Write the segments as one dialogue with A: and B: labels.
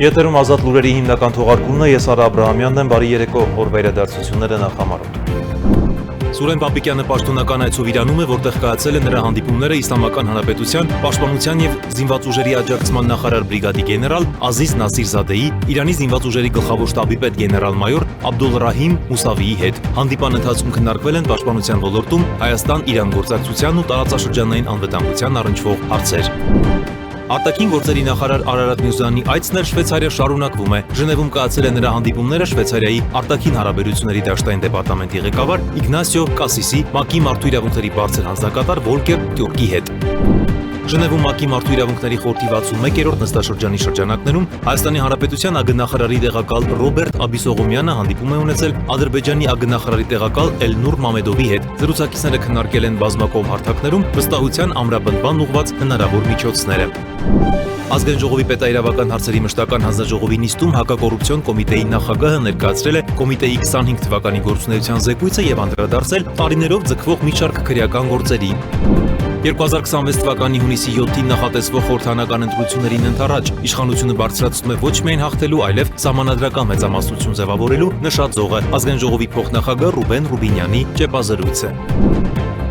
A: Եթերում ազատ լուրերի հիմնական թողարկումն է, ես Արա Աբրահամյանն եմ, բարի երեկո, օրվա իրադարձությունները նախամարում։ Սուրեն Պապիկյանը պաշտոնական այցով Իրանում է, որտեղ կայացել է նրա հանդիպումները Իսլամական Հանրապետության պաշտպանության եւ զինված ուժերի աջակցման նախարար բրիգադի գեներալ Ազիզ Նասիրզադեի, Իրանի զինված ուժերի գլխավոր շտաբի պետ գեներալ-մայոր Աբդոլռահիմ Մուսավիի հետ։ Հանդիպան ընթացքում քննարկվել են պաշտպանության ոլորտում Հայաստան-Իրան գործակցությանն ու տարածաշրջանային անվտանգության առնչվող հարցեր։ Արտաքին գործերի նախարար Արարատ Միրզոյանի այցն էլ Շվեյցարիա շարունակվում է։ Ժնևում կայացել է նրա հանդիպումները Շվեյցարիայի արտաքին հարաբերությունների դաշտային դեպարտամենտի ղեկավար Իգնասիո Կասիսի, ՄԱԿ-ի մարդու իրավունքների բարձր հանձնակատար Վոլկեր Տյուրկի հետ։ Ժնևում ՄԱԿ-ի մարդու իրավունքների խորհրդի 61-րդ նստաշրջանի շրջանակներում Հայաստանի Հանրապետության ԱԳՆախարարի տեղակալ Ռոբերտ Աբիսօղումյանը հանդիպում է ունեցել Ադրբեջանի ԱԳՆախարարի տեղակալ Էլնուր Մամեդովի հետ։ Զրուցակիցները քննարկել են բազմակողմ հարթակներում վստահության ամրապնդման ուղղված հնարավոր միջոցները։ Ազգային ժողովի պետաիրավական հարցերի մշտական հանձնաժողովի նիստում հակակոռուպցիոն կոմիտեի նախագահը ներկայացրել է կոմիտեի 25 թվականի գործունեության զեկույցը եւ անդրադարձել տարիներով ձգվող մի շարք քրեական գործերի։ 2026 թվականի հունիսի 7-ին նախատեսվող խորհրդանական ընտրություններին ընդառաջ իշխանությունը բարձրացնում է ոչ միայն հաղթելու, այլև սահմանադրական մեծամասնություն ձևավորելու նշածողը, ազգային ժողովի փոխնախագահ Ռուբեն Ռուբինյանի ճեպազրույցը։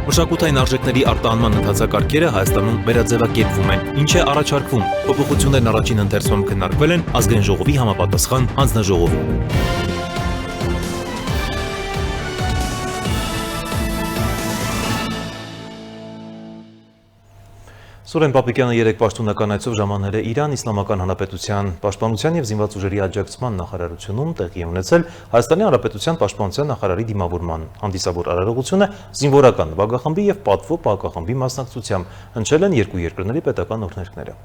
A: Մշակութային արժեքների արտահանման ընթացակարգերը Հայաստանում վերաձևակերպվում են։ Ինչ է առաջարկվում։ Փոփոխություններն առաջին ընթերցում քննարկվել են ազգային ժողովի համապատասխան հանձնաժողովում։ Սուրեն Պապիկյանը երեկ պաշտոնական այցով ժամանել է Իրան Իսլամական Հանրապետության պաշտպանության եւ զինված ուժերի աջակցման նախարարությունում տեղի ունեցել Հայաստանի Հանրապետության պաշտպանության նախարարի դիմավորման հանդիսավոր արարողությունը զինվորական նվագախմբի եւ պատվո պահակախմբի մասնակցությամբ հնչել են երկու երկրների պետական օրհներգները։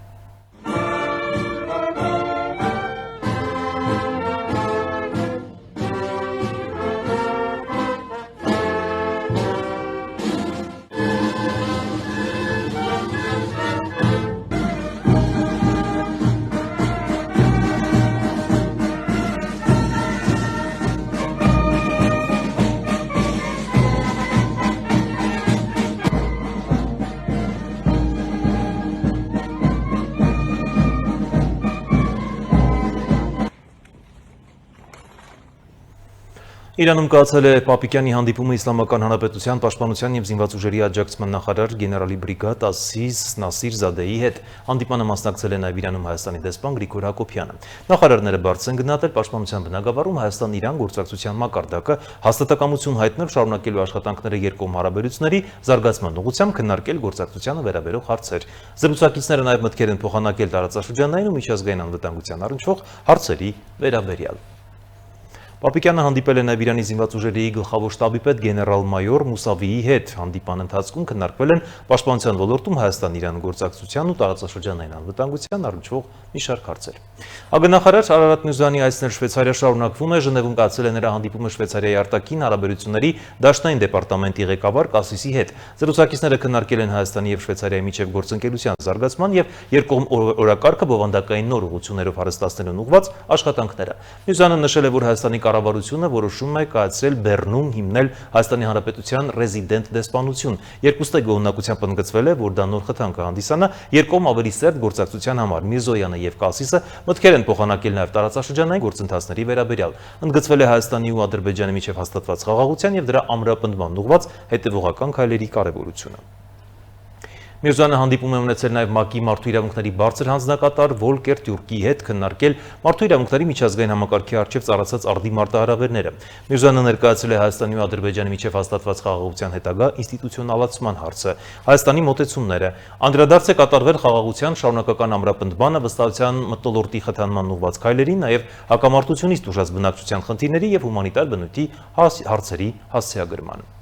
A: Իրանում կայացել է Պապիկյանի հանդիպումը Իսլամական Հանրապետության պաշտպանության եւ զինված ուժերի աջակցման նախարար գեներալի բրիգադ Ազիզ Նասիրզադեի հետ։ Հանդիպանը մասնակցել է նաեւ Իրանում Հայաստանի դեսպան Գրիգոր Հակոբյանը։ Նախարարները բարձր են գնահատել պաշտպանության բնագավառում Հայաստան-Իրան գործակցության մակարդակը, հաստատակամություն հայտնել շարունակելու աշխատանքները երկկողմ հարաբերությունների զարգացման ուղղությամբ քննարկել գործակցությանը վերաբերող հարցեր։ Զրուցակիցները նաեւ մտքեր են փոխանակել տարածաշրջանային ու միջազգային անվտանգության առնչվող հարցերի վերաբերյալ։ Պապիկյանը հանդիպել է նաև Իրանի զինված ուժերի գլխավոր շտաբի պետ գեներալ-մայոր Մուսավիի հետ։ Հանդիպան ընթացքում քննարկվել են պաշտպանության ոլորտում Հայաստան-Իրան գործակցության ու տարածաշրջանային անվտանգության առնչվող մի շարք հարցեր։ ԱԳՆախարար Արարատ Միրզոյանի այցն Շվեյցարիա շարունակվում է։ Ժնևում կայացել է նրա հանդիպումը Շվեյցարիայի արտաքին հարաբերությունների դաշտային դեպարտամենտի ղեկավար Կասիսի հետ։ Զրուցակիցները քննարկել են Հայաստանի եւ Շվեյցարիայի միջև գործընկերության զարգացման եւ երկկողմ օրակարգը բովանդակային նոր ուղղություններով հարստացնելուն ուղղված աշխատանքները։ Միրզոյանը նշել է, որ Հայաստանի կառավարությունը որոշում է կայացրել Բեռնում հիմնել Հայաստանի Հանրապետության ռեզիդենտ դեսպանություն։ Երկուստե գոհունակությամբ ընդգծվել է, որ դա նոր խթան կհանդիսանա երկկողմ ավելի սերտ գործակցության համար։ Միրզոյանը եւ Կասիսը մտքեր են փոխանակել նաեւ տարածաշրջանային գործընթացների վերաբերյալ։ Ընդգծվել է Հայաստանի ու Ադրբեջանի միջև հաստատված խաղաղության եւ դրա ամրապնդման ուղղված հետեւողական քայլերի կարեւորությունը։ Միրզոյանը հանդիպում է ունեցել նաև ՄԱԿ-ի մարդու իրավունքների բարձր հանձնակատար Վոլկեր Տյուրկի հետ քննարկել մարդու իրավունքների միջազգային համակարգի առջև ծառացած արդի մարտահրավերները։ Միրզոյանը ներկայացրել է Հայաստանի ու Ադրբեջանի միջև հաստատված խաղաղության հետագա ինստիտուցիոնալացման հարցը, Հայաստանի մոտեցումները, անդրադարձ է կատարվել խաղաղության շարունակական ամրապնդմանը, վստահության մթնոլորտի խթանման ուղղված քայլերին, նաև հակամարտությունից տուժած բնակչության խնդիրների եւ հումանիտար բնույթի հարցերի հասցեագրմանը։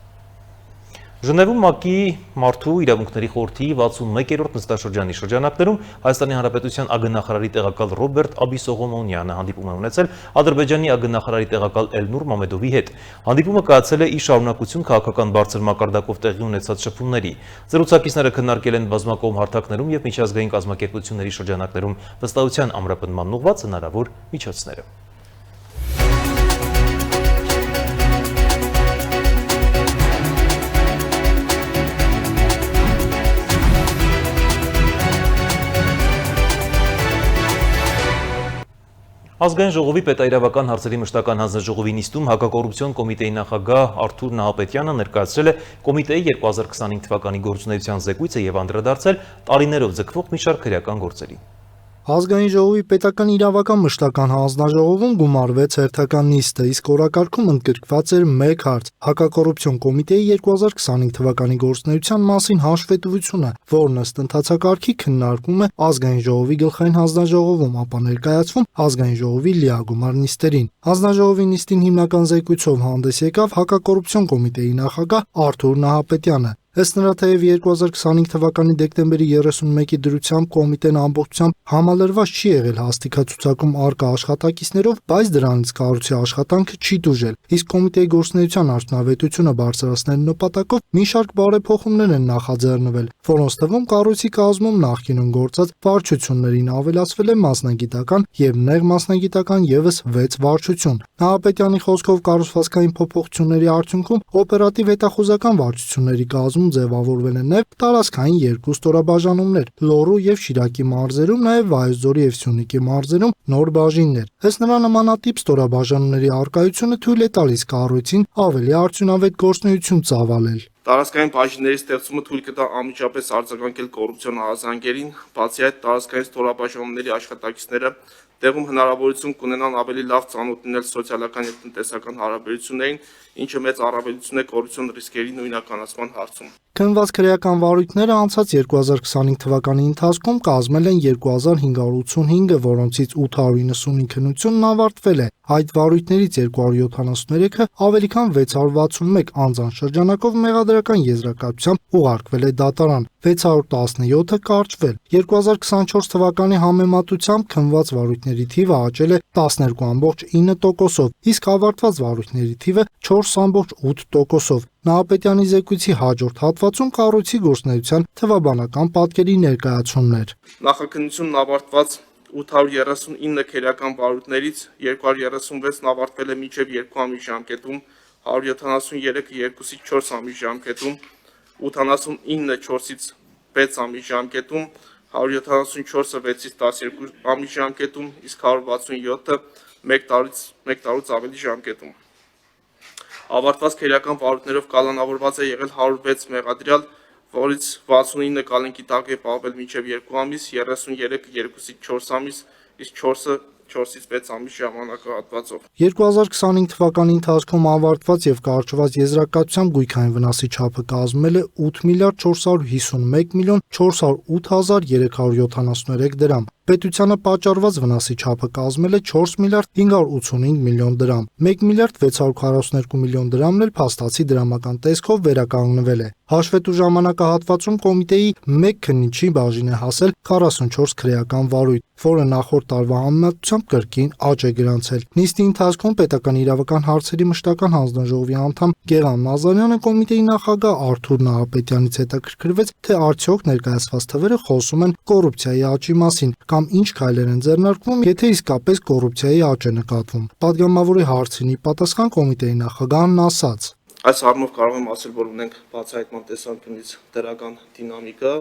A: Ժնևում ՄԱԿ-ի մարդու իրավունքների խորհրդի 61-րդ նստաշրջանի շրջանակներում Հայաստանի Հանրապետության ԱԳՆախարարի տեղակալ Ռոբերտ Աբիսօղումյանը հանդիպում է ունեցել Ադրբեջանի ԱԳՆախարարի տեղակալ Էլնուր Մամեդովի հետ։ Հանդիպումը կայացել է ի շարունակություն քաղաքական բարձր մակարդակով տեղի ունեցած շփումների։ Զրուցակիցները քննարկել են բազմակողմ հարթակներում եւ միջազգային կազմակերպությունների շրջանակներում վստահության ամրապնդման ուղղված հնարավոր միջոցները։ Ազգային ժողովի պետաիրավական հարցերի մշտական հանձնաժողովի նիստում հակակոռուպցիոն կոմիտեի նախագահ Արթուր Նահապետյանը ներկայացրել է կոմիտեի 2025 թվականի գործունեության զեկույցը եւ անդրադարձել տարիներով ձգվող մի շարք քրեական գործերի։
B: Ազգային ժողովի պետական իրավական մշտական հանձնաժողովում գումարվեց հերթական նիստը, իսկ օրակարգում ընդգրկված էր մեկ հարց՝ հակակոռուպցիոն կոմիտեի 2025 թվականի գործունեության մասին հաշվետվությունը, որն ըստ ընթացակարգի քննարկվում է ազգային ժողովի գլխային հանձնաժողովում, ապա ներկայացվում ազգային ժողովի լիագումար նիստերին։ Հանձնաժողովի նիստին հիմնական զեկույցով հանդես եկավ հակակոռուպցիոն կոմիտեի նախագահ Արթուր Նահապետյանը։ Ըստ նրա, թեև 2025 թվականի դեկտեմբերի 31-ի դրությամբ կոմիտեն ամբողջությամբ համալրված չի եղել հաստիքացուցակում առկա աշխատակիցներով, բայց դրանից կառույցի աշխատանքը չի տուժել, իսկ կոմիտեի գործունեության արդյունավետությունը բարձրացնելու նպատակով մի շարք բարեփոխումներ են նախաձեռնվել, որոնց թվում կառույցի կազմում նախկինում գործած վարչություններին ավելացվել է մասնագիտական եւ նեղ մասնագիտական եւս 6 վարչություն։ Նահապետյանի խոսքով կառուցվածքային փոփոխությունների արդյունքում օպերատիվ հետախուզական վարչությունների կազմում ձևավորվել են նաև տարածքային երկու ստորաբաժանումներ՝ Լոռու եւ Շիրակի մարզերում, նաև Վայոց ձորի եւ Սյունիքի մարզերում նոր բաժիններ։ Ըստ նրա, նմանատիպ ստորաբաժանումների առկայությունը թույլ է տալիս կառույցին ավելի արդյունավետ գործունեություն ծավալել։
C: Տարածքային բաժինների ստեղծումը թույլ կտա անմիջապես արձագանքել կոռուպցիոն հրահանգերին, բացի այդ տարածքային ստորաբաժանումների աշխատակիցները տեղում հնարավորություն կունենան ավելի լավ ծանոթ լինել սոցիալական եւ տնտեսական հարաբերություններին, ինչը մեծ առավելություն է կոռուպցիոն ռիսկերի նույնականացման հարցում։
B: Քննված քրեական վարույթները անցած 2025 թվականի ընթացքում կազմել են 2585-ը, որոնցից 895 քննությունն ավարտվել է։ Այդ վարույթներից 273-ը ավելի քան 661 անձանց շրջանակով մեղադրական եզրակացությամբ ուղարկվել է դատարան, 617-ը կարճվել։ 2024 թվականի համեմատությամբ քննված վարույթների թիվը աճել է 12.9%-ով, իսկ ավարտված վարույթների թիվը 4.8%-ով։ Նահապետյանի զեկույցի հաջորդ հատվածում կառույցի գործունեության թվաբանական պատկերի ներկայացումն էր։
C: Նախաքննությունն ավարտված 839 քրեական վարույթներից 236-ն ավարտվել է մինչև 2 ամիս ժամկետում, 173-ը 2-ից 4 ամիս ժամկետում, 89-ը 4-ից 6 ամիս ժամկետում, 174-ը 6-ից 12 ամիս ժամկետում, իսկ 167-ը 1 տարուց ավելի ժամկետում։ Ավարտված քրեական վարույթներով կալանավորված է եղել 106 մեղադրյալ, որից 69 կալանքի տակ է պահվել մինչև 2 ամիս, 33-ը 2-ից 4 ամիս, իսկ 4-ը 4-ից 6 ամիս ժամանակահատվածով։
B: 2025 թվականի ընթացքում ավարտված եւ կարճված եզրակացության գույքային վնասի չափը կազմել է 8 միլիարդ 451 միլիոն 408 հազար 373 դրամ։ Պետությանը պատճառված վնասի չափը կազմել է 4 միլիարդ 585 միլիոն դրամ։ 1 միլիարդ 642 միլիոն դրամն էլ փաստացի դրամական տեսքով վերականգնվել է։ Հաշվետու ժամանակահատվածում կոմիտեի 1 քննիչի բաժին է հասել 44 քրեական վարույթ, որը նախորդ տարվա համեմատությամբ կրկին աճ է գրանցել։ Նիստի ընթացքում պետական իրավական հարցերի մշտական հանձնաժողովի անդամ Գեղամ Նազարյանը կոմիտեի նախագահ Արթուր Նահապետյանից հետաքրքրվեց, թե արդյոք ներկայացված թվերը խոսում են կոռուպցիայի աճի մասին, կամ ինչ քայլեր են ձեռնարկվում, եթե իսկապես կոռուպցիայի աճ է նկատվում։ Պատգամավորի հարցին ի պատասխան կոմիտեի նախագահն ասաց.
C: Այս առումով կարող եմ ասել, որ ունենք բացահայտման տեսանկյունից դրական դինամիկա,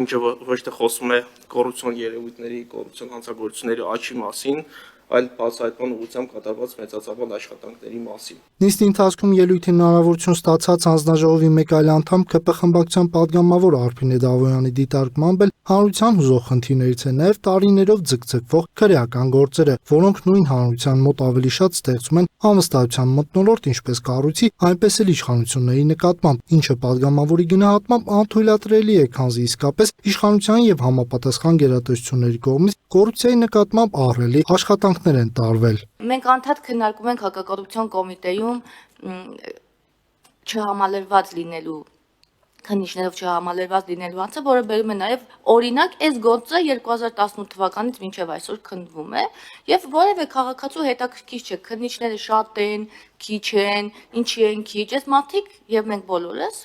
C: ինչը ոչ թե խոսում է կոռուպցիոն երևույթների, կոռուպցիոն հանցագործությունների աճի մասին, այլ բացահայտման ուղղությամբ կատարված մեծածավալ աշխատանքների մասին։
B: Նիստի ընթացքում ելույթի հնարավորություն ստացած հանձնաժողովի մեկ այլ անդամ ԿՊ խմբակցության պատգամավոր Արփինե Դավոյանի դիտարկմամբ էլ հանրության հուզող խնդիրներից է նաև տարիներով ձգձգվող քրեական գործերը, որոնք նույն հանրության մոտ ավելի շատ ստեղծում են անվստահության մթնոլորտ ինչպես կառույցի, այնպես էլ իշխանությունների նկատմամբ, ինչը պատգամավորի գնահատմամբ անթույլատրելի է, քանզի իսկապես իշխանության եւ համապատասխան գերատեսչությունների կողմից կոռուպցիայի նկատմամբ ահռելի աշխատանքներ են տարվել։
D: Մենք անդադ քննարկում ենք հակակոռուպցիոն կոմիտեում չհամալրված լինելու քննիչներով չհամալրված լինելու հարցը, որը բերում է նաև օրինակ այս գործը 2018 թվականից մինչև այսօր քննվում է եւ որևէ քաղաքացու հետաքրքիր չէ քննիչները շատ են, քիչ են, ինչի են քիչ, այս մարդիկ եւ մենք բոլորս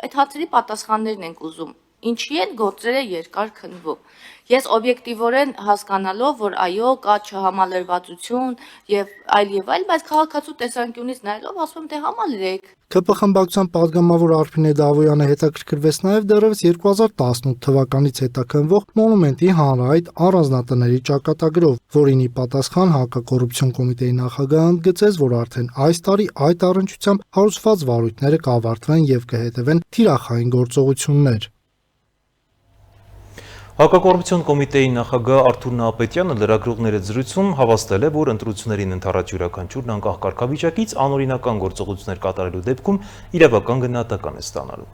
D: այդ հարցերի պատասխաններն ենք ուզում ինչի են գործերը երկար քննվում։ Ես օբյեկտիվորեն հասկանալով, որ այո, կա չհամալրվածություն եւ այլ, բայց քաղաքացու տեսանկյունից նայելով ասում եմ, դե համալրեք։
B: ԿՊ խմբակցության падգամավոր Արփինե Դավոյանը հետաքրքրվեց նաև դեռևս 2018 թվականից հետաքննվող մոնումենտի հանրահայտ առանձնատների ճակատագրով, որին ի պատասխան հակակոռուպցիոն կոմիտեի նախագահը ընդգծեց, որ արդեն այս տարի այդ առնչությամբ հարուցված վարույթները կավարտվեն եւ կհետևեն թիրախային գործողություններ։
A: Հակակոռուպցիոն կոմիտեի նախագահ Արթուր Նահապետյանը լրագրողների հետ զրույցում հավաստել է, որ ընտրություններին ընդառաջ յուրաքանչյուրն անկախ կարգավիճակից անօրինական գործողություններ կատարելու դեպքում իրավական գնահատական է ստանալու։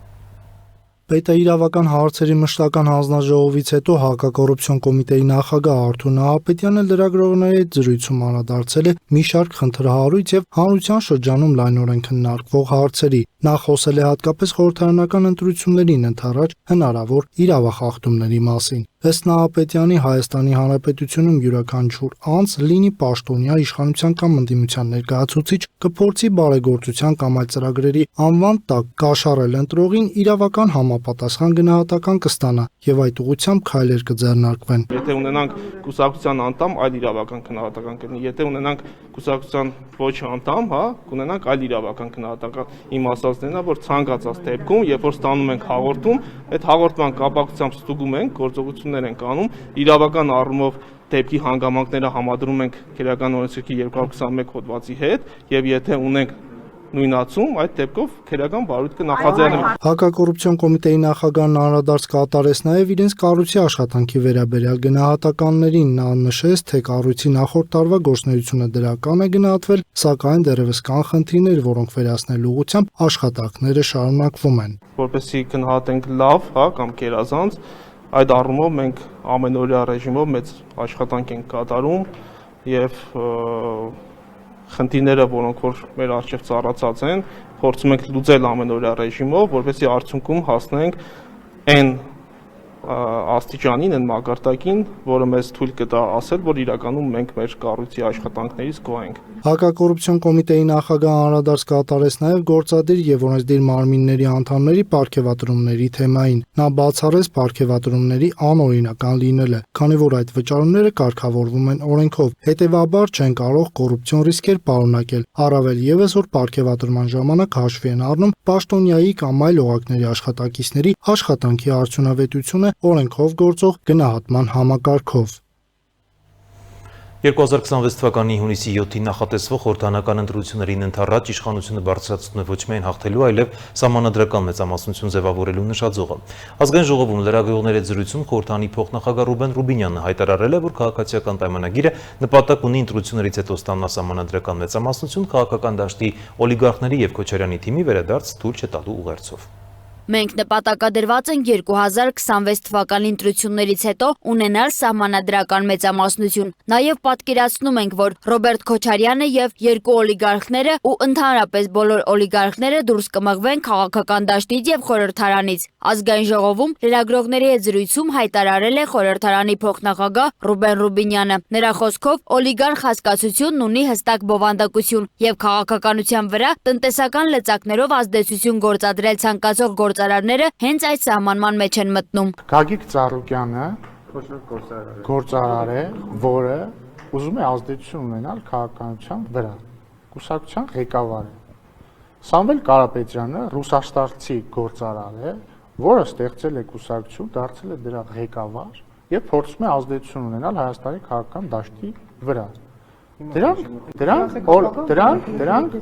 B: Պետաիրավական հարցերի մշտական հանձնաժողովից հետո հակակոռուպցիոն կոմիտեի նախագահ Արթուր Նահապետյանը լրագրողների հետ զրույցում անդրադարձել է մի շարք խնդրահարույց եւ հանրության շրջանում լայնորեն քննարկվող հարցերի։ Նա խոսել է հատկապես խորհրդարանական ընտրություններին ընդառաջ հնարավոր իրավախախտումների մասին։ Ըստ Նահապետյանի Հայաստանի Հանրապետությունում յուրաքանչյուր անձ լինի պաշտոնյա իշխանության կամ ընդդիմության ներկայացուցիչ կփորձի բարեգործության կամ այլ ծրագրերի անվան տակ կաշառել ընտրողին իրավական համապատասխան գնահատական կստանա եւ այդ ուղղությամբ քայլեր կձեռնարկվեն։
C: Եթե ունենանք կուսակցության անդամ, այլ իրավական գնահատական կլինի։ Եթե ունենանք կուսակցության ոչ անդամ, կունենանք այլ իրավական գնահատական։ Իմ ասածն է, որ ցանկացած դեպքում, երբ որ ստանում ենք հաղորդում, այդ հաղորդման կապակցությամբ ստուգում ենք, գործողություններ ենք անում, իրավական առումով դեպքի հանգամանքները համադրում ենք Քերական օրենսգրքի 221 հոդվածի հետ, եւ եթե ունենք նույնացում, այդ դեպքով քերական բարույթ կնախաձեռնենք։
B: Հակակոռուպցիոն կոմիտեի նախագահն անդրադարձ կատարեց նաև իրենց կառույցի աշխատանքի վերաբերյալ գնահատականներին։ Նա նշեց, թե կառույցի նախորդ տարվա գործունեությունը դրական է գնահատվել, սակայն դեռևս կան խնդիրներ, որոնք վերացնելու ուղղությամբ աշխատանքները շարունակվում են։
C: Որպեսզի գնահատենք լավ, կամ գերազանց, այդ առումով մենք ամենօրյա ռեժիմով մեծ աշխատանք ենք կատարում եւ խնդիրները, որոնք որ մեր առջև ծառացած են, փորձում ենք լուծել ամենօրյա ռեժիմով, որպեսզի արդյունքում հասնենք այն աստիճանին, այն մակարդակին, որը մեզ թույլ կտա ասել, որ իրականում մենք մեր կառույցի աշխատանքներից գոհ ենք։
B: Հակակոռուպցիոն կոմիտեի նախագահը անդրադարձ կատարեց նաև գործադիր եւ օրենսդիր մարմինների անդամների պարգևատրումների թեմային։ Նա բացառեց պարգևատրումների անօրինական լինելը, քանի որ այդ վճարումները կարգավորվում են օրենքով, հետեւաբար չեն կարող կոռուպցիոն ռիսկեր պարունակել, առավել եւս որ պարգևատրման ժամանակ հաշվի են առնում պաշտոնյայի կամ այլ օղակների աշխատակիցների աշխատանքի արդյունավետությունը օրենքով գործող գնահատման համակարգով։
A: 2026 թվականի հունիսի 7-ին նախատեսվող խորհրդարանական ընտրություններին ընդառաջ իշխանությունը բարձրացնում է ոչ միայն հաղթելու, այլև սահմանադրական մեծամասնություն ձևավորելու նշաձողը։ Ազգային ժողովում լրագրողների հետ զրույցում խորհրդարանի փոխնախագահ Ռուբեն Ռուբինյանը հայտարարել է, որ քաղաքացիական պայմանագիրը նպատակ ունի ընտրություններից հետո ստանալ սահմանադրական մեծամասնություն քաղաքական դաշտի օլիգարխների եւ Քոչարյանի թիմի վերադարձ թույլ չտալու ուղերձով։
E: Մենք նպատակադրված ենք 2026 թվականի ընտրություններից հետո ունենալ սահմանադրական մեծամասնություն։ Նաև պատկերացնում ենք, որ Ռոբերտ Քոչարյանը եւ երկու օլիգարխները ու ընդհանրապես բոլոր օլիգարխները դուրս կմղվեն քաղաքական դաշտից եւ խորհրդարանից։ Ազգային ժողովում լրագրողների հետ զրույցում հայտարարել է խորհրդարանի փոխնախագահ Ռուբեն Ռուբինյանը։ Նրա խոսքով օլիգարխ հասկացությունն ունի հստակ բովանդակություն եւ քաղաքականության վրա տնտեսական լծակներով ազդեցություն գործադրել ցանկացող գործարարները հենց այդ սահմանման մեջ են մտնում։
F: Գագիկ Ծառուկյանը գործարար է, որը ուզում է ազդեցություն ունենալ քաղաքականության վրա։ Կուսակցության ղեկավար է։ Սամվել Կարապետյանը ռուսաստանցի գործարար է, որը ստեղծել է կուսակցություն, դարձել է դրա ղեկավար եւ փորձում է ազդեցություն ունենալ Հայաստանի քաղաքական դաշտի վրա։ Դրանք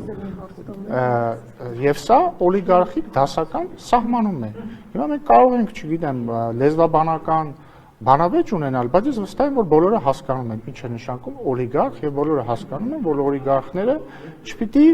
F: եւ սա օլիգարխիկ դասական սահմանում է։ Հիմա մենք կարող ենք, չգիտեմ, լեզվաբանական բանավեճ ունենալ, բայց ես վստահ եմ, որ բոլորը հասկանում են ինչ է նշանակում օլիգարխ եւ բոլորը հասկանում են, որ օլիգարխները չպիտի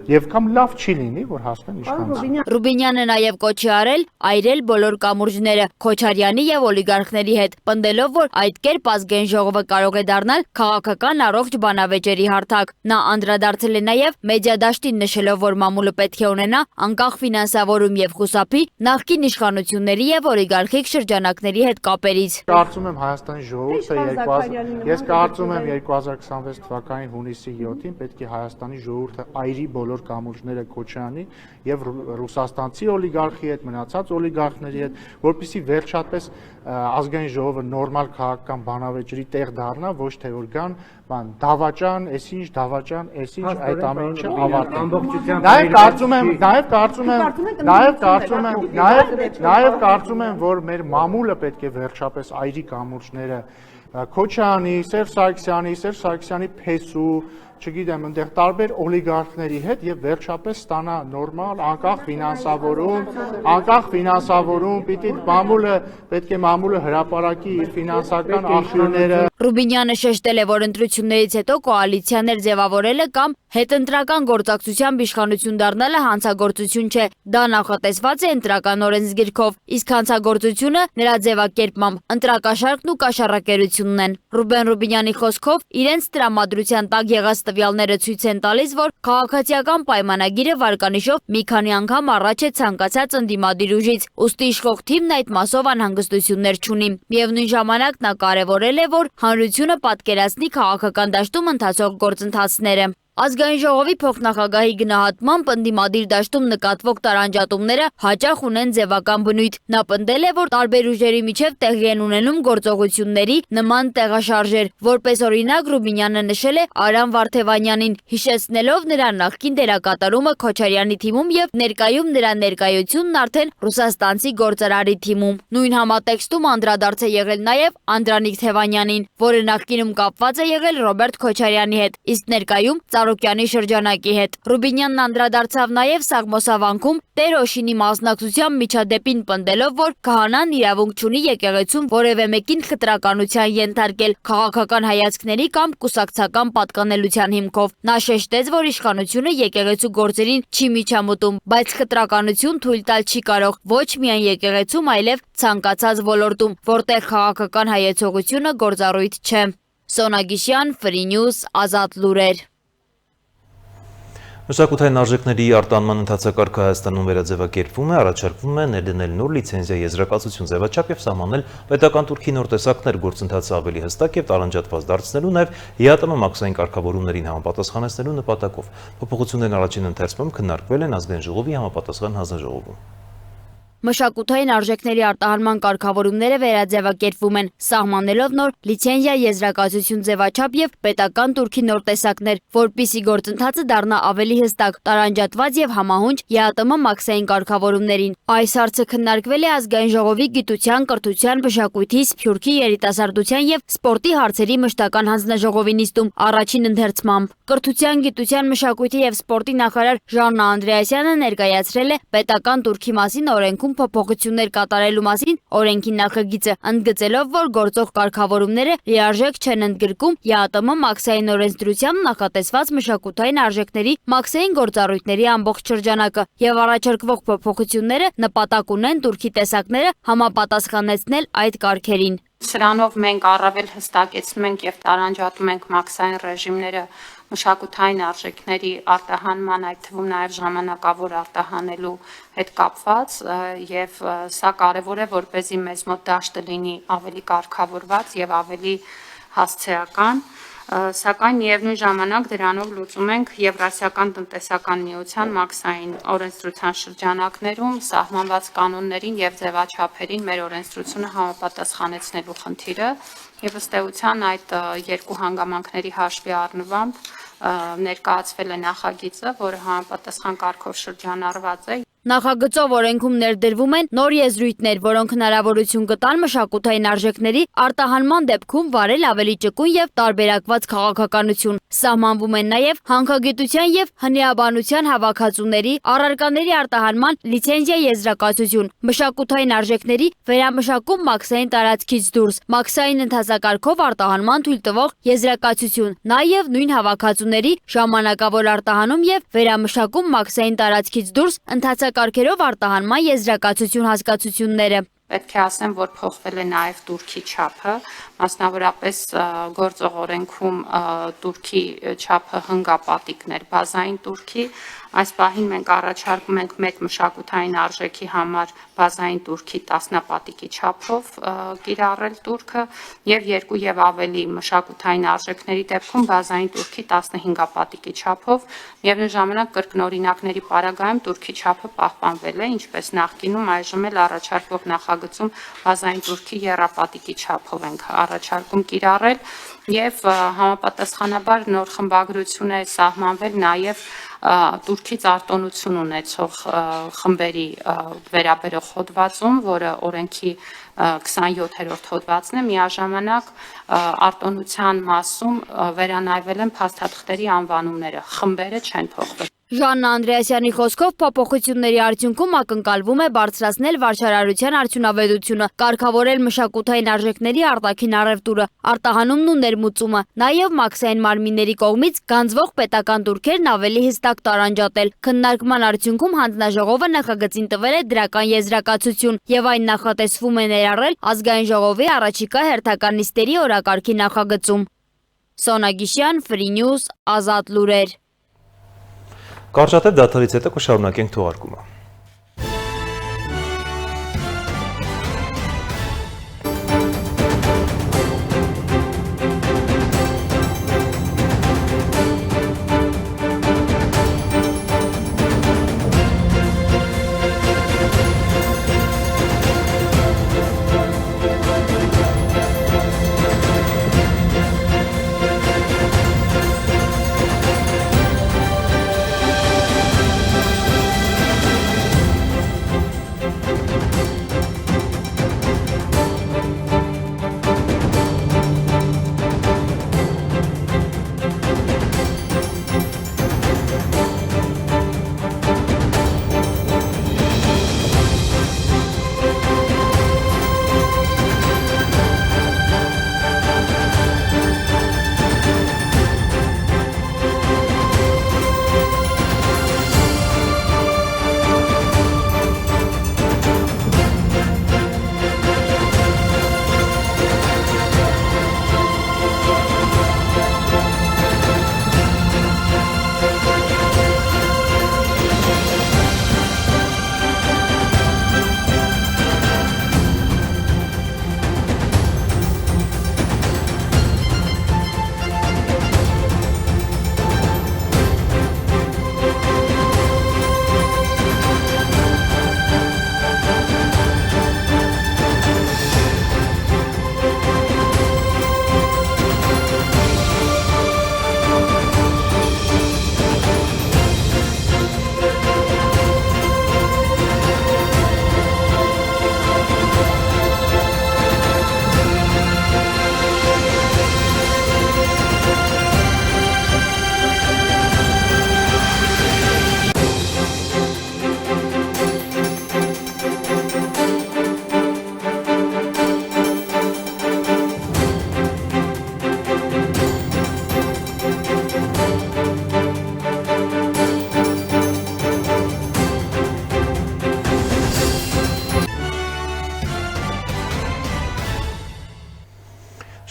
F: եւ կամ լավ չի լինի, որ հասնեն իշխանության։
E: Ռուբինյանը նաեւ կոչ է արել այրել բոլոր կամուրջները Քոչարյանի եւ օլիգարխների հետ, պնդելով, որ այդ կերպ ազգային ժողովը կարող է դառնալ քաղաքական առողջ բանավեճերի հարթակ։ Նա անդրադարձել է նաեւ մեդիադաշտին, նշելով, որ մամուլը պետք է ունենա անկախ ֆինանսավորում եւ խուսափի նախկին իշխանությունների եւ օլիգարխիկ շրջանակների հետ կապերից։
F: կարծում եմ Հայաստանի ժողովուրդը ես կարծում եմ 2026 թվականի հունիսի 7-ին պետք է Հայաստանի ժողովուրդը այրի բոլոր կամուրջները Քոչարյանի եւ ռուսաստանցի օլիգարխի հետ, մնացած օլիգարխների հետ, որպեսզի վերջապես ազգային ժողովը նորմալ քաղաքական բանավեճերի տեղ դառնա, ոչ թե որ գան դավաճան, այսինչ դավաճան, այսինչ այդ ամեն ինչը ավարտեն։ Նաև կարծում եմ, որ մեր մամուլը պետք է վերջապես այրի կամուրջները Քոչարյանի, Սերժ Սարգսյանի փեսու, չգիտեմ, այնտեղ տարբեր օլիգարխների հետ եւ վերջապես ստանա նորմալ, անկախ ֆինանսավորում, պիտի պետք է մամուլը հրապարակի իր ֆինանսական աղբյուրները։
E: Ռուբինյանը շեշտել է, որ ընտրություններից հետո կոալիցիաներ ձևավորելը կամ հետընտրական գործակցությամբ իշխանություն դառնալը հանցագործություն չէ, դա նախատեսված է ընտրական օրենսգիրքով, իսկ հանցագործությունը նրա ձևակերպմամբ ընտրակաշառքն ու կաշառակերությունն են։ Ռուբեն Ռուբինյանի խոսքով իրենց տրամադրության տակ եղած տվյալները ցույց են տալիս, որ քաղաքացիական պայմանագիրը վարկանիշով մի քանի անգամ առաջ է ցանկացած ընդդիմադիր ուժից, ուստի իշխող թիմն այդ մասով անհանգստություններ չունի։ Միևնույն ժամանակ նա կարևորել է, որ հանրությունը պատկերացնի քաղաքական դաշտում ընթացող գործընթացները։ Ազգային ժողովի փոխնախագահի գնահատմամբ ընդդիմադիր դաշտում նկատվող տարանջատումները հաճախ ունեն ձևական բնույթ։ Նա պնդել է, որ տարբեր ուժերի միջև տեղի են ունենում գործողությունների նման տեղաշարժեր։ Որպես օրինակ Ռուբինյանը նշել է Արամ Վարդևանյանին, հիշեցնելով նրա նախկին դերակատարումը Քոչարյանի թիմում եւ ներկայում նրա ներկայությունն արդեն ռուսաստանցի գործարարի թիմում։ Նույն համատեքստում անդրադարձ է եղել նաեւ Անդրանիկ Թևանյանին, որը նախկինում կապված է եղել Ռոբերտ Քոչարյանի հետ, իսկ ներկայում Ծառուկյանի շրջանակի հետ։ Ռուբինյանն անդրադարձավ նաև Սաղմոսավանքում Տեր Օշինի մասնակցությամբ միջադեպին պնդելով, որ քահանան իրավունք չունի եկեղեցում որևէ մեկին խտրականության ենթարկել քաղաքական հայացքների կամ կուսակցական պատկանելության հիմքով։ Նա շեշտեց, որ իշխանությունը եկեղեցու գործերին չի միջամտում, բայց խտրականություն թույլ տալ չի կարող ոչ միայն եկեղեցում, այլև ցանկացած ոլորտում, որտեղ քաղաքական հայեցողությունը գործառույթ չէ։ Սոնա Գիշյան, Free News, Ազատ լուրեր։
A: Մշակութային արժեքների արտանման ընթացակարգը Հայաստանում վերաձևակերպվում է, առաջարկվում է ներդնել նոր լիցենզիա եզրակացություն ձևաչափ եւ սահմանել պետական տուրքի նոր տեսակներ, գործընթացը ավելի հստակ եւ տարանջատված դարձնելու, նաեւ ԵԱՏՄ մաքսային կարգավորումներին համապատասխանեցնելու նպատակով։ Փոփոխություններն առաջին ընթերցում քննարկվել են ազգային ժողովի համապատասխան հանձնաժողովում։
E: Մշակութային արժեքների արտահանման կարգավորումները վերաձևակերպվում են, սահմանելով նոր լիցենզիա եզրակացություն ձևաչափ եւ պետական տուրքի նոր տեսակներ, որպիսի գործընթացը դառնա ավելի հստակ, տարանջատված եւ համահունչ ԵԱՏՄ մաքսային կարգավորումներին։ Այս հարցը քննարկվել է ազգային ժողովի գիտության, կրթության, մշակույթի, սփյուռքի, երիտասարդության եւ սպորտի հարցերի մշտական հանձնաժողովի նիստում առաջին ընթերցմամբ։ Կրթության, գիտության, մշակույթի եւ սպորտի նախարար Ժաննա Անդրեասյանը ներկայացրել է պետական տուրքի մասին օրենքում փոփոխություններ կատարելու մասին օրենքի նախագիծը, ընդգծելով, որ գործող կարգավորումները լիարժեք չեն ընդգրկում ԵԱՏՄ մաքսային օրենսդրությամբ նախատեսված մշակութային արժեքների մաքսային գործառույթների ամբողջ շրջանակը եւ առաջարկվող փոփոխությունները նպատակ ունեն տուրքի տեսակները համապատասխանեցնել այդ կարգերին։
G: Սրանով մենք առավել հստակեցնում ենք եւ տարանջատում ենք մաքսային ռեժիմները մշակութային արժեքների արտահանման, այդ թվում նաև ժամանակավոր արտահանելու հետ կապված եւ սա կարեւոր է, որպեսզի մեզ մոտ դաշտը լինի ավելի կարգավորված եւ ավելի հասցեական, սակայն միևնույն ժամանակ դրանով լուծում ենք Եվրասիական տնտեսական միության մաքսային օրենսդրության շրջանակներում սահմանված կանոններին եւ ձևաչափերին մեր օրենսդրությունը համապատասխանեցնելու խնդիրը եւ ըստ էության այդ երկու հանգամանքների հաշվի առնվամբ ներկայացվել է նախագիծը, որը համապատասխան կարգով շրջանառված է։
E: Նախագծով օրենքում ներդրվում են նոր եզրույթներ, որոնք հնարավորություն կտան մշակութային արժեքների արտահանման դեպքում վարել ավելի ճկուն եւ տարբերակված քաղաքականություն։ Սահմանվում են նաեւ հանքագիտության եւ հնեաբանության հավաքածուների, առարկաների արտահանման լիցենզիա եզրակացություն, մշակութային արժեքների վերամշակում մաքսային տարածքից դուրս, մաքսային ընթացակարգով արտահանման թույլ տվող եզրակացություն, նաեւ նույն հավաքածուների ժամանակավոր արտահանում եւ վերամշակում մաքսային տարածքից դուրս ընթացակարգերով արտահանման եզրակացություն հասկացությունները։
G: Պետք է ասեմ, որ փոխվել է նաև տուրքի չափը, մասնավորապես գործող օրենքում տուրքի չափը հնգապատիկներ, բազային տուրքի, Այս պահին մենք առաջարկում ենք մեկ մշակութային արժեքի համար բազային տուրքի 10 պատիկի չափով կիրառել տուրքը եւ 2 եւ ավելի մշակութային արժեքների դեպքում բազային տուրքի 15 պատիկի չափով միևնույն ժամանակ կրկնօրինակների պարագայում տուրքի չափը պահպանվել է, ինչպես նախկինում այժմ էլ առաջարկվող նախագծում բազային տուրքի եռապատիկի չափով ենք առաջարկում կիրառել եւ համապատասխանաբար նոր խմբագրություն է սահմանվել նաեւ տուրքից արտոնություն ունեցող խմբերի վերաբերող հոդվածում, որը օրենքի 27-րդ հոդվածն է, միաժամանակ արտոնության մասում վերանայվել են փաստաթղթերի անվանումները, խմբերը չեն փոխվել։
E: Ժաննա Անդրեասյանի խոսքով փոփոխությունների արդյունքում ակնկալվում է բարձրացնել վարչարարության արդյունավետությունը, կարգավորել մշակութային արժեքների արտաքին առևտուրը, արտահանումն ու ներմուծումը, նաև մաքսային մարմինների կողմից գանձվող պետական տուրքերն ավելի հստակ տարանջատել։ Քննարկման արդյունքում հանձնաժողովը նախագծին տվել է դրական եզրակացություն եւ այն նախատեսվում է ներառել ազգային ժողովի առաջիկա հերթական նիստերի օրակարգի նախագծում։ Սոնա Գիշյան, Free News, Ազատ լուրեր։
A: Կարճատև դադարից հետո կշարունակենք թողարկումը։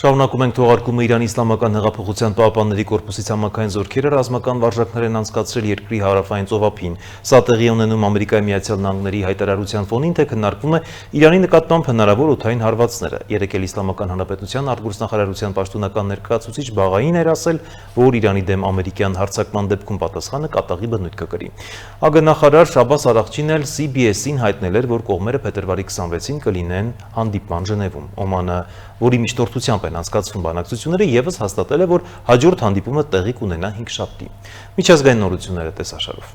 A: Շարունակում ենք թողարկումը Իրանի Իսլամական հեղափոխության պահապանների կորպուսի ցամաքային զորքերը ռազմական վարժանքներ են անցկացրել երկրի հարավային ծովափին։ Սա տեղի ունենում Ամերիկայի Միացյալ Նահանգների հայտարարության ֆոնին, թե քննարկվում է Իրանի նկատմամբ հնարավոր օդային հարվածները։ Երեկ էլ Իսլամական Հանրապետության արտգործնախարարության պաշտոնական ներկայացուցիչ Բաղային էր ասել, որ Իրանի դեմ ամերիկյան հարձակման դեպքում պատասխանը կատաղի բնույթ կկրի։ ԱԳ նախարար Շաբաս Արաղչին էլ CBS-ին հայտնել էր, որ կողմերը փետրվարի 26-ին կլինեն հանդիպման Ժնևում։ Օմանը, որի միջնորդությամբ են անցկացվում բանակցությունները, եւս հաստատել է, որ հաջորդ հանդիպումը տեղի կունենա 5-շաբթի։ Միջազգային նորությունները տեսաշարով։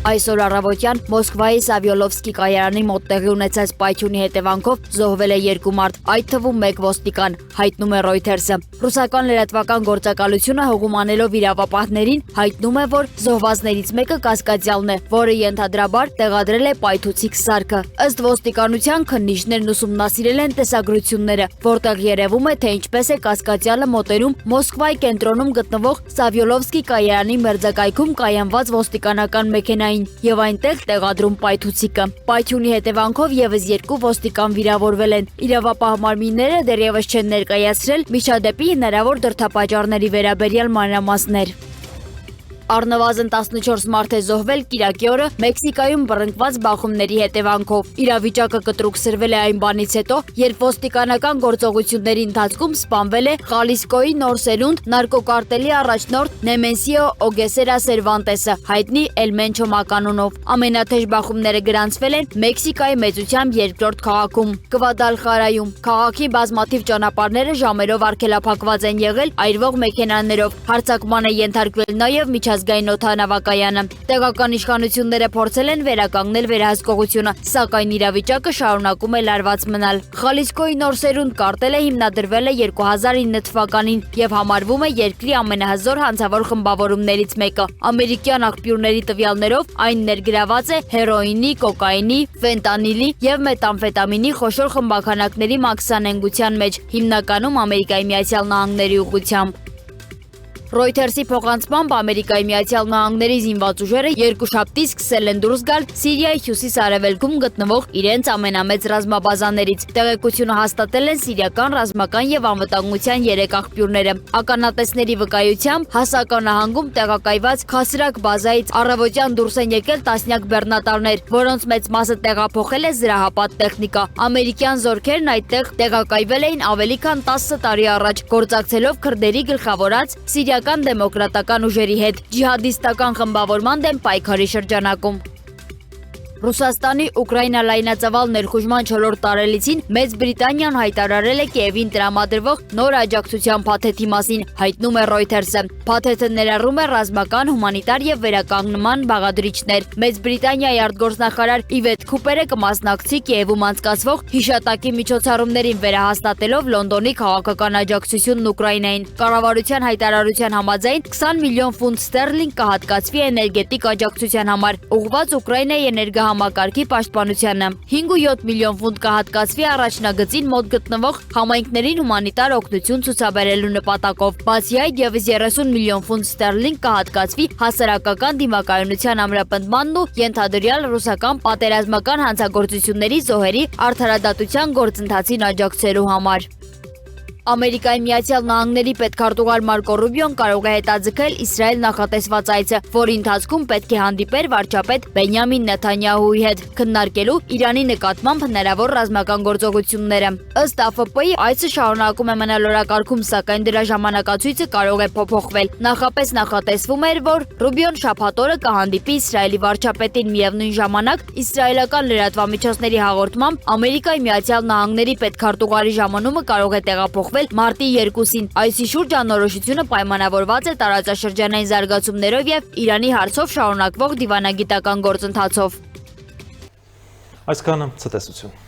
E: Այսօր առավոտյան Մոսկվայի Սավյոլովսկի կայարանի մոտ տեղի ունեցած պայթյունի հետևանքով զոհվել է 2 մարդ, այդ թվում 1 ոստիկան, հայտնում է Reuters-ը։ Ռուսական լրատվական գործակալությունը հողումանելով իրավապահներին հայտնում է, որ զոհվածներից մեկը կասկածյալն է, որը ենթադրաբար տեղադրել է պայթուցիկ սարքը։ Ըստ ոստիկանության քննիչներն ուսումնասիրել են տեսագրությունները, որտեղ երևում է, թե ինչպես է կասկածյալը մոտենում Մոսկվայի կենտրոնում գտնվող Սավյոլովսկի կայարանի մերձակայքում կայանված ոստիկանական մեքենային եւ այնտեղ տեղադրում պայթուցիկը։ Պայթյունի հետևանքով եւս 2 ոստիկան վիրավորվել են։ Իրավապահ մարմինները դեռևս չեն ներկայացրել միջադեպի հնարավոր դրդապատճառների վերաբերյալ մանրամասներ։ Առնվազն 14 մարդ է զոհվել կիրակի օրը Մեքսիկայում բռնկված բախումների հետևանքով։ Իրավիճակը կտրուկսրվել է այն բանից հետո, երբ ոստիկանական գործողությունների ընթացքում սպանվել է Խալիսկոյի նոր սերունդ նարկոկարտելի առաջնորդ Նեմենսիո Օգեսերա Սերվանտեսը, հայտնի El Mencho մականունով։ Ամենաթեժ բախումները գրանցվել են Մեքսիկայի մեծությամբ երկրորդ քաղաքում՝ Գվադալխարայում։ Քաղաքի բազմաթիվ ճանապարհները ժամերով արգելափակված են եղել այրվող մեքենաներով։ Հարձակման է ենթարկվել նաև միջազգային օդանավակայանը։ Տեղական իշխանությունները փորձել են վերականգնել վերահսկողությունը, սակայն իրավիճակը շարունակում է լարված մնալ։ Խալիսկոյի նոր սերունդ կարտելը հիմնադրվել է 2009 թվականին եւ համարվում է երկրի ամենահզոր հանցավոր խմբավորումներից մեկը։ Ամերիկյան աղբյուրների տվյալներով այն ներգրաված է հերոինի, կոկաինի, ֆենտանիլի եւ մետամֆետամինի խոշոր խմբաքանակների մաքսանենգության մեջ, հիմնականում Ամերիկայի Միացյալ Նահանգների ուղղությամբ։ Reuters-ի փոխանցմամբ Ամերիկայի Միացյալ Նահանգների զինված ուժերը երկուշաբթի սկսել են դուրս գալ Սիրիայի հյուսիս-արևելքում գտնվող իրենց ամենամեծ ռազմաբազաներից։ Տեղեկությունը հաստատել են սիրիական ռազմական եւ անվտանգության 3 աղբյուրները։ Ականատեսների վկայությամբ Հասական նահանգում տեղակայված Քասրակ բազայից առավոտյան դուրս են եկել տասնյակ բեռնատարներ, որոնց մեծ մասը տեղափոխել է զրահապատ տեխնիկա։ Ամերիկյան զորքերն այդտեղ տեղակայվել էին ավելի քան 10 տարի առաջ, գործակցելով քրդերի գլխավորած Սիրիական դեմոկրատական ուժերի հետ ջիհադիստական խմբավորման դեմ պայքարի շրջանակում։ Ռուսաստանի Ուկրաինա լայնածավալ ներխուժման 4-րդ տարելիցին Մեծ Բրիտանիան հայտարարել է Կիևին տրամադրվող նոր աջակցության փաթեթի մասին, հայտնում է Reuters-ը։ Փաթեթը ներառում է ռազմական, հումանիտար եւ վերականգնման բաղադրիչներ։ Մեծ Բրիտանիայի արտգործնախարար Իվետ Քուպերը կմասնակցի Կիևում անցկացվող հիշատակի միջոցառումներին վերահաստատելով Լոնդոնի քաղաքական աջակցությունն Ուկրաինային։ Կառավարության հայտարարության համաձայն 20 միլիոն ֆունտ ստերլինգ կհատկացվի էներգետիկ աջակցության համար, ուղղված Ուկրաինայի էներգահամակարգի պաշտպանությանը։ 5.7 միլիոն ֆունտ կհատկացվի առաջնագծին մոտ գտնվող համայնքներին հումանիտար օգնություն ցուցաբերելու նպատակով։ Բացի այդ, ևս 30 միլիոն ֆունտ ստերլինգ կհատկացվի հասարակական դիմակայունության ամրապնդմանն ու ենթադրյալ ռուսական պատերազմական հանցագործությունների զոհերի արդարադատության գործընթացին աջակցելու համար։ Ամերիկայի Միացյալ Նահանգների պետքարտուղար Մարկո Ռուբիոն կարող է հետաձգել Իսրայել նախատեսված այցը, որի ընթացքում պետք է հանդիպեր վարչապետ Բենյամին Նեթանյահուի հետ, քննարկելու Իրանի նկատմամբ հնարավոր ռազմական գործողությունները։ Ըստ AFP-ի այցը շարունակում է մնալ օրակարգում, սակայն դրա ժամանակացույցը կարող է փոփոխվել։ Նախապես նախատեսվում էր, որ Ռուբիոն շաբաթ օրը կհանդիպի Իսրայելի վարչապետին, միևնույն ժամանակ իսրայելական լրատվամիջոցների հաղորդմամբ Ամերիկայի Միացյալ Նահանգների պետքարտուղարի ժամանումը կարող է տեղափոխվել մարտի 2-ին։ Այսի շուրջ անորոշությունը պայմանավորված է տարածաշրջանային զարգացումներով եւ Իրանի հարցով շարունակվող դիվանագիտական գործընթացով։
A: Այսքանը ցտեսություն։